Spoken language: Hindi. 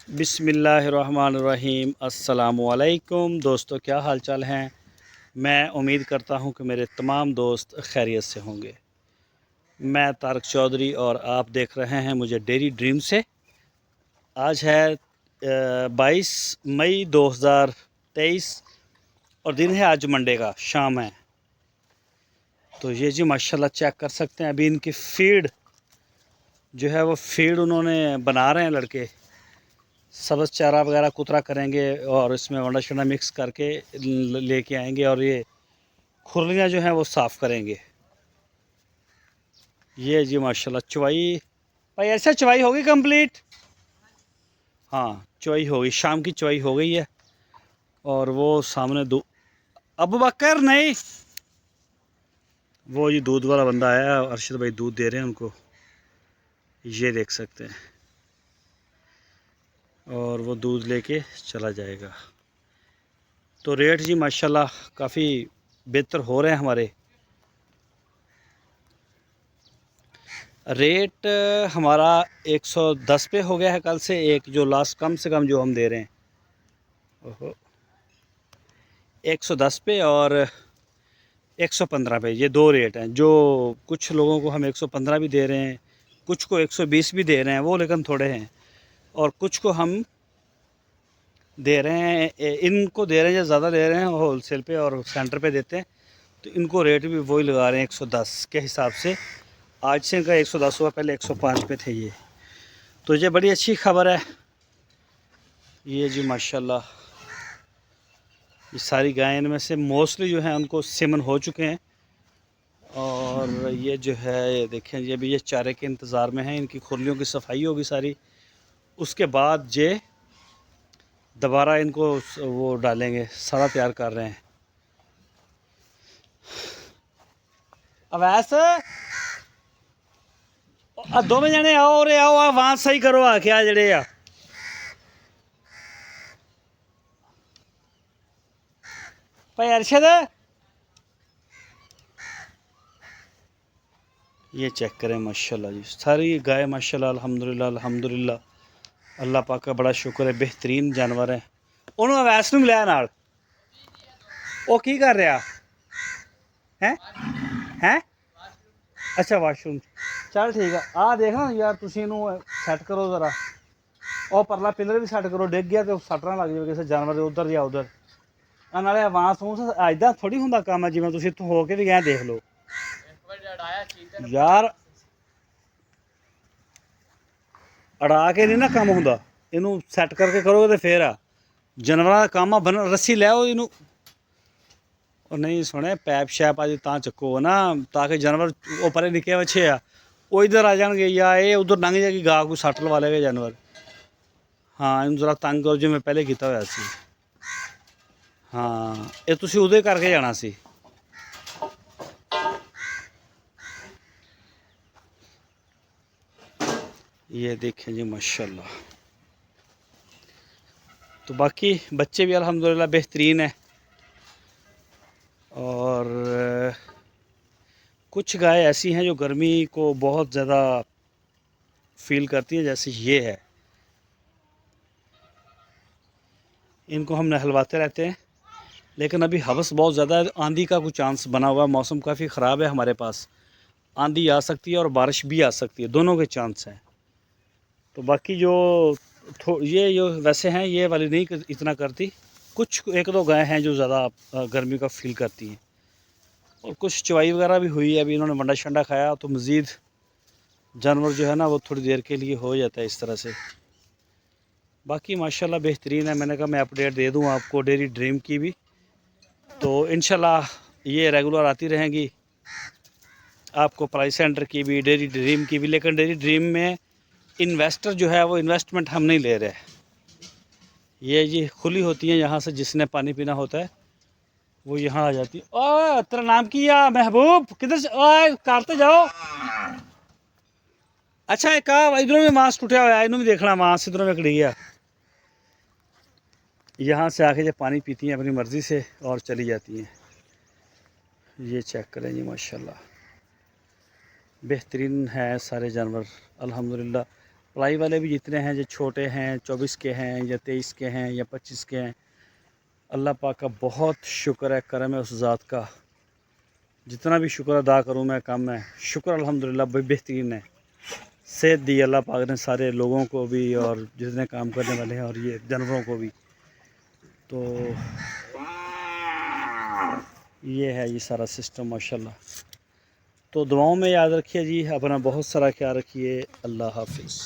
बिस्मिल्लाहिर्रहमानिर्रहीम। अस्सलामुअलैकुम दोस्तों, क्या हाल चाल हैं। मैं उम्मीद करता हूं कि मेरे तमाम दोस्त खैरियत से होंगे। मैं तारक चौधरी और आप देख रहे हैं मुझे डेयरी ड्रीम से। आज है 22 मई 2023 और दिन है आज मंडे का, शाम है। तो ये जी माशाल्लाह चेक कर सकते हैं, अभी इनकी फीड जो है वो फीड उन्होंने बना रहे हैं लड़के। सब्ज़ चारा वगैरह कुतरा करेंगे और इसमें वंडा शंडा मिक्स करके लेके आएंगे और ये खुरलियाँ जो हैं वो साफ़ करेंगे। ये जी माशाल्लाह चुवाई भाई, ऐसा चुवाई होगी कंप्लीट। हाँ, चुवाई होगी, शाम की चुवाई हो गई है। और वो सामने अबू बकर नहीं, वो ये दूध वाला बंदा आया, अरशद भाई दूध दे रहे हैं उनको, ये देख सकते हैं। और वो दूध लेके चला जाएगा। तो रेट जी माशाल्लाह काफ़ी बेहतर हो रहे हैं हमारे। रेट हमारा 110 पे हो गया है कल से। एक जो लास्ट कम से कम जो हम दे रहे हैं, ओहो, 110 पे और 115 पे, ये दो रेट हैं। जो कुछ लोगों को हम 115 भी दे रहे हैं, कुछ को 120 भी दे रहे हैं, वो लेकिन थोड़े हैं। और कुछ को हम दे रहे हैं, इनको दे रहे हैं, ज़्यादा दे रहे हैं होल सेल पे और सेंटर पे देते हैं, तो इनको रेट भी वही लगा रहे हैं 110 के हिसाब से। आज से इनका 110 हुआ, पहले 105 पे थे ये। तो ये बड़ी अच्छी खबर है। ये जी माशाल्लाह ये सारी गायें इनमें से मोस्टली जो हैं उनको सेमन हो चुके हैं। और ये जो है, ये देखें, ये भी ये चारे के इंतज़ार में हैं। इनकी खुरलियों की सफाई होगी सारी, उसके बाद ये दोबारा इनको वो डालेंगे, सारा तैयार कर रहे हैं। अब ऐसे दोवें जने आओ रे आओ, आवाज़ सही करो आके आ जड़े आ भाई अरशद। ये चेक करें माशाल्लाह जी, सारी गाय माशाल्लाह, अल्हम्दुलिल्लाह अल्हम्दुलिल्लाह। अल्लाह पाक का बड़ा शुक्र है, बेहतरीन जानवर है। उन्होंने अवैस नूं मिलाया नाल, वो की कर रहा है हैं? अच्छा वाशरूम, चल ठीक है। आ देख ना यार, तुसीं इहनूं सैट करो ज़रा। और परला पिलर भी सैट करो, डिग गया तो सट ना लग जाए किसी जानवर दे उधर या उधर। नाले आवाज़ फूस इदां थोड़ी हुंदा काम है, जिवें तुसीं इत्थों हो के भी गए देख लो यार। अड़ा के नहीं ना काम हुंदा, इनू सैट करके करोगे तो फिर आ। जानवरां दा काम आ बन रस्सी लै इनू। और नहीं सुने, पैप शैप अज तां चक्को ना, ताकि जानवर वो परे निक्के बच्चे आ वो इधर आ जाएंगे, या ये उधर लंघ जाएगी गा को सट लवा लेगा जानवर। हाँ, इनू जरा तंग करो जिवें पहले किया होया सी। हाँ, ये तुसीं उहदे करके जाना सी। ये देखें जी माशाल्लाह। तो बाकी बच्चे भी अल्हम्दुलिल्लाह बेहतरीन है। और कुछ गाय ऐसी हैं जो गर्मी को बहुत ज़्यादा फील करती हैं, जैसे ये है। इनको हम नहलवाते रहते हैं, लेकिन अभी हवस बहुत ज़्यादा है। आंधी का कुछ चांस बना हुआ है, मौसम काफ़ी ख़राब है हमारे पास। आंधी आ सकती है और बारिश भी आ सकती है, दोनों के चांस हैं। तो बाकी जो ये जो वैसे हैं, ये वाली नहीं इतना करती। कुछ एक दो गाय हैं जो ज़्यादा गर्मी का फील करती हैं। और कुछ चवाई वगैरह भी हुई है, अभी इन्होंने वंडा शंडा खाया, तो मज़ीद जानवर जो है ना वो थोड़ी देर के लिए हो जाता है इस तरह से। बाकी माशाल्लाह बेहतरीन है। मैंने कहा मैं अपडेट दे दूं आपको डेयरी ड्रीम की भी, तो इंशाल्लाह ये रेगुलर आती रहेंगी आपको, प्राइस सेंटर की भी, डेयरी ड्रीम की भी। लेकिन डेयरी ड्रीम में इन्वेस्टर जो है वो इन्वेस्टमेंट हम नहीं ले रहे। ये जी खुली होती है, यहाँ से जिसने पानी पीना होता है वो यहाँ आ जाती है। ओ तेरा नाम किया महबूब, किधर से कारते जाओ। अच्छा एक इधरों में मांस टूटा हुआ है, इन्हों भी देखना मांस इधरों में कड़ी गया। यहाँ से आके जब पानी पीती हैं अपनी मर्ज़ी से और चली जाती हैं। ये चेक करें जी माशाल्लाह, बेहतरीन है सारे जानवर अल्हम्दुलिल्लाह। पलाई वाले भी जितने हैं, जो छोटे हैं 24 के हैं या 23 के हैं या 25 के हैं, अल्लाह पाक का बहुत शुक्र है, करम है उस ज़ात का। जितना भी शुक्र अदा करूँ मैं कम है। शुक्र अल्हम्दुलिल्लाह बेहतरीन है। सेहत दी अल्लाह पाक ने सारे लोगों को भी और जितने काम करने वाले हैं और ये जानवरों को भी। तो ये है ये सारा सिस्टम माशाल्लाह। तो दुआओं में याद रखिए जी, अपना बहुत सारा ख्याल रखिए। अल्लाह हाफ़िज़।